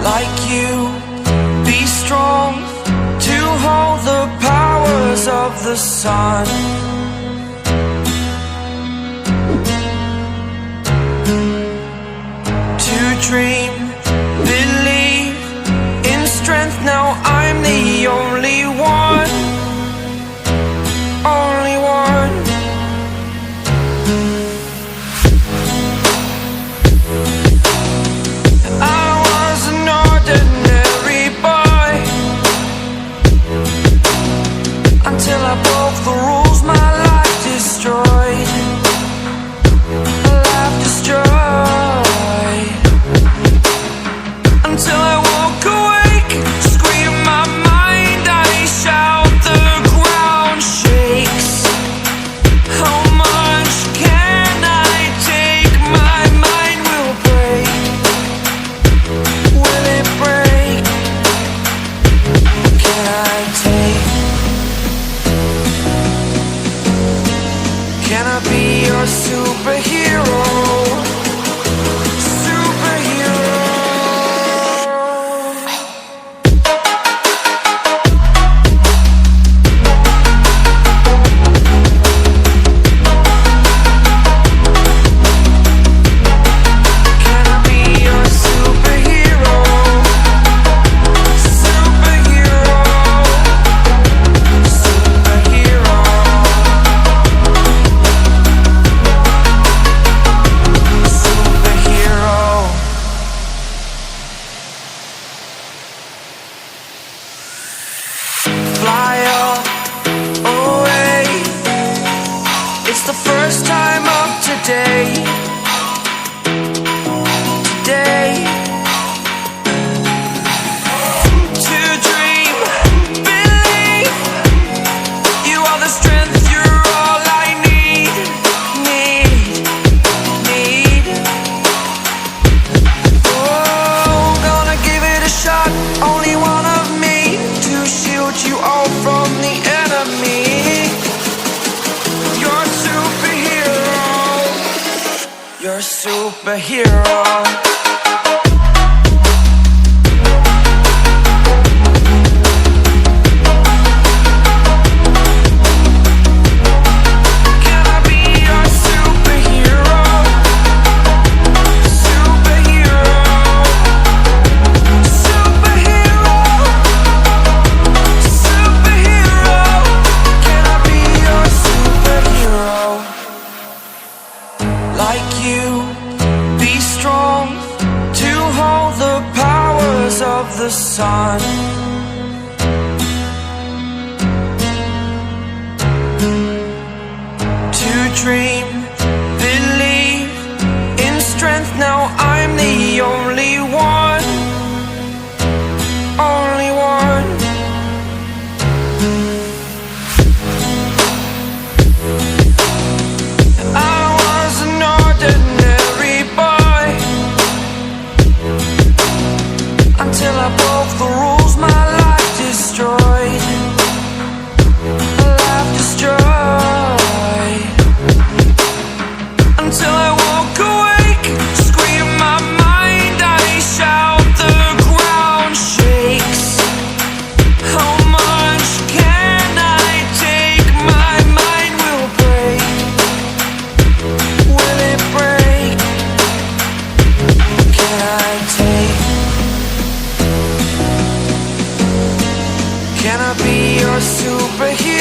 like you, be strong to hold the powers of the sun. To dream, believe in strength, now I'm the only one. Only one. I was an ordinary boy until I broke the rules, my life destroyed. Life destroyed. Until I woke awake, scream my mind, I shout, the ground shakes. How much can I take? My mind will break. Will it break? Can I take? Can I be your superhero? Fly away. It's the first time of today. Today. To dream, believe. You are the strength, you're all I need. Need. Oh, gonna give it a shot. Only one of me to shield you all from the enemy. You're a superhero. You're a superhero. Can I be your superhero? Superhero. Superhero. Superhero. Can I be your superhero? Like you, be strong to hold the powers of the sun. To dream, believe in strength, now I'm the only one. Only one. I was an ordinary boy until I broke the rules, my life destroyed. Life destroyed. Until I woke awake, scream my mind, I shout, the ground shakes. How much can I take? My mind will break. Will it break? Can I take? Can I be your superhero?